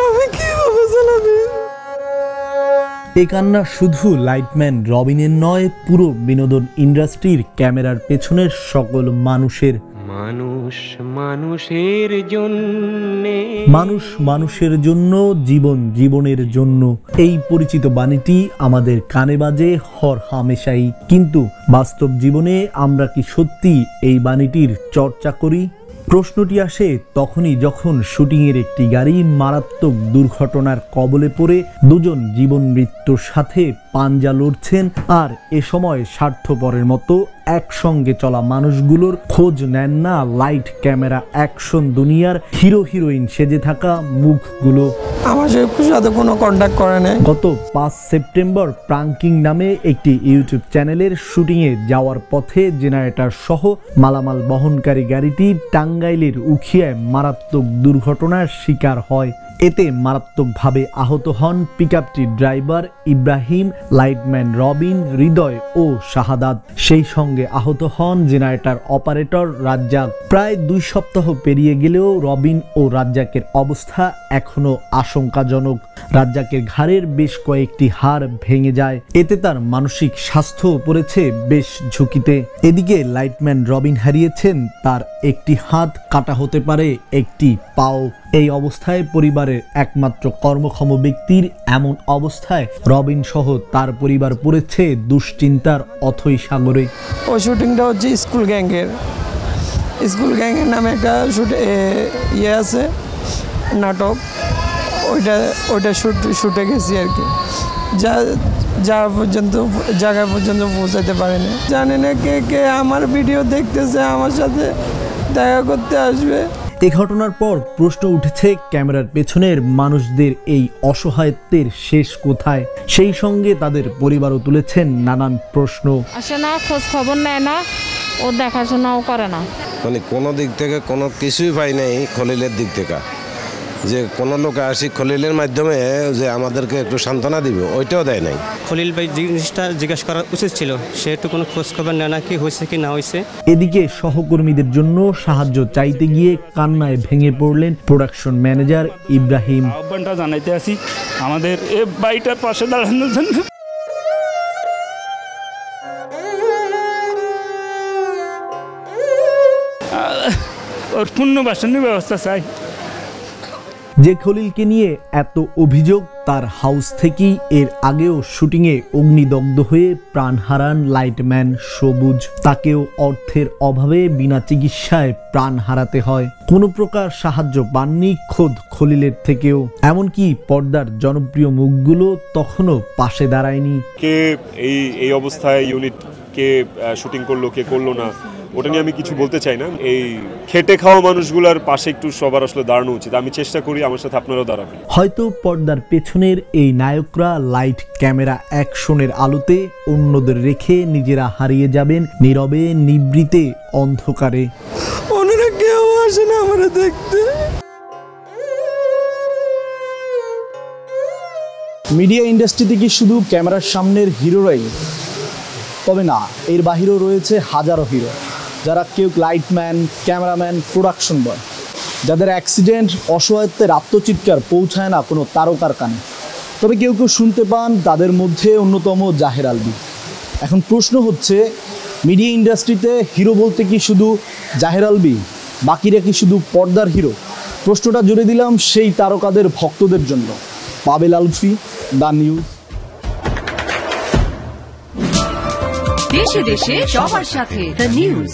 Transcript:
আমি কিভাবে চালাবো? এই কান্না শুধু লাইটম্যান রবিনের নয়, পুরো বিনোদন ইন্ডাস্ট্রির ক্যামেরার পেছনের সকল মানুষের। মানুষ মানুষের জন্য, মানুষ মানুষের জন্য, জীবন জীবনের জন্য, এই পরিচিত বাণীটি আমাদের কানে বাজে হর হামেশাই। কিন্তু বাস্তব জীবনে আমরা কি সত্যি এই বাণীটির চর্চা করি? প্রশ্নটি আসে তখনই যখন শুটিংয়ের একটি গাড়ি মারাত্মক দুর্ঘটনার কবলে পড়ে দুজন জীবন মৃত্যুর সাথে পাঞ্জা লড়ছেন, আর এ সময় স্বার্থপরের মতো একসঙ্গে চলা মানুষগুলোর খোঁজ নেন না লাইট ক্যামেরা অ্যাকশন দুনিয়ার হিরো হিরোইন সেজে থাকা মুখগুলো। আমার সাথে কোনো কন্ট্যাক্ট করে নাই। গত 5 সেপ্টেম্বর প্রাঙ্কিং নামে একটি ইউটিউব চ্যানেলের শুটিংয়ে যাওয়ার পথে জেনারেটর সহ মালামাল বহনকারী গাড়িটি টাঙ্গাইলের উখিয়ায় মারাত্মক দুর্ঘটনার শিকার হয়। এতে মারাত্মকভাবে আহত হন পিকআপটির ড্রাইভার ইব্রাহিম, লাইটম্যান রবিন, হৃদয় ও শাহাদাত। সেই সঙ্গে আহত হন জেনারেটর অপারেটর রাজ্জাক। প্রায় 2 সপ্তাহ পেরিয়ে গেলেও রবিন ও রাজ্জাকের অবস্থা এখনো আশঙ্কাজনক। রাজ্জাকের ঘাড়ের বেশ কয়েকটি হাড় ভেঙে যায়, এতে তার মানসিক স্বাস্থ্য পড়েছে বেশ ঝুঁকিতে। এদিকে লাইটম্যান রবিন হারিয়েছেন তার একটি হাত, কাটা হতে পারে একটি পাও। এই অবস্থায় পরিবারের একমাত্র কর্মক্ষম ব্যক্তির এমন অবস্থায় রবিন সহ তার পরিবার পড়েছে দুশ্চিন্তার অথৈ সাগরে। ওই শুটিংটা হচ্ছে স্কুল গ্যাংয়ের নামে একটা ইয়ে আছে, নাটক। ওইটা শুটে গেছি আর কি। জায়গা পর্যন্ত পৌঁছাতে পারেনি। জানি না কে আমার ভিডিও দেখতেছে, আমার সাথে দেখা করতে আসবে। এই ঘটনার পর প্রশ্ন উঠেছে ক্যামেরার পেছনের মানুষদের এই অসহায়ত্বের শেষ কোথায়। সেই সঙ্গে তাদের পরিবারও তুলেছেন নানান প্রশ্ন। আসে না, খোঁজ খবর নেয় না, ও দেখাশোনাও করে না। মানে কোনো দিক থেকে কোনো কিছুই পাই নাই খলিলের দিক থেকে, যে কোনো লোক আসি খলিলের মাধ্যমে যে আমাদেরকে একটু সান্ত্বনা দিবে, ওইটাও দেয় নাই। খলিল ভাই জিনিসটা জিজ্ঞাসা করা উচিত ছিল, সে একটু কোনো খোঁজ খবর নেয় না, কি হয়েছে কি না হয়েছে। এদিকে সহকর্মীদের জন্য সাহায্য চাইতে গিয়ে কান্নায় ভেঙে পড়লেন প্রোডাকশন ম্যানেজার ইব্রাহিম। আহ্বানটা জানাইতে আসি আমাদের এই বাড়িটার পাশে দাঁড়ানোর জন্য। ওর পুনর্বাসনের ব্যবস্থা চাই। যে খলিলকে নিয়ে এত অভিযোগ, তার হাউস থেকেই এর আগেও শুটিংয়ে অগ্নিদগ্ধ হয়ে প্রাণ হারান লাইটম্যান সবুজ। তাকেও অর্থের অভাবে বিনা চিকিৎসায় প্রাণ হারাতে হয়। কোনো প্রকার সাহায্য পাননি খোদ খলিলের থেকেও। এমনকি পর্দার জনপ্রিয় মুখগুলো তখনও পাশে দাঁড়ায়নি। কে এই অবস্থায় ইউনিট কে শুটিং করলো, কে করলো না, ওটা নিয়ে আমি কিছু বলতে চাই না। এই খেটে খাওয়া মানুষগুলোর পাশে একটু সবার আসলে দাঁড়ানো উচিত। আমি চেষ্টা করি, আমার সাথে আপনারাও দাঁড়াবেন। হয়তো পর্দার পেছনের এই নায়করা লাইট ক্যামেরা অ্যাকশনের আলোতে অন্যদের রেখে নিজেরা হারিয়ে যাবেন নীরবে, নিভৃতে, অন্ধকারে। ওনারা কেউ আসে না আমরা দেখতে। মিডিয়া ইন্ডাস্ট্রিতে কি শুধু ক্যামেরার সামনের হিরোরাই? তবে না, এর বাহিরেও রয়েছে হাজারো হিরো, যারা কেউ লাইটম্যান, ক্যামেরাম্যান, প্রোডাকশন বয়, যাদের অ্যাক্সিডেন্ট, অসহায়ত্বের আত্মচিৎকার পৌঁছায় না কোনো তারকার কানে। তবে কেউ কেউ শুনতে পান, তাদের মধ্যে অন্যতম জাহের আলভী। এখন প্রশ্ন হচ্ছে, মিডিয়া ইন্ডাস্ট্রিতে হিরো বলতে কি শুধু জাহের আলভী? বাকিরা কি শুধু পর্দার হিরো? প্রশ্নটা জুড়ে দিলাম সেই তারকাদের ভক্তদের জন্য। পাবেল আলফি, দ্য নিউজ। দেশে দেশে সবার সাথে, দ্য নিউজ।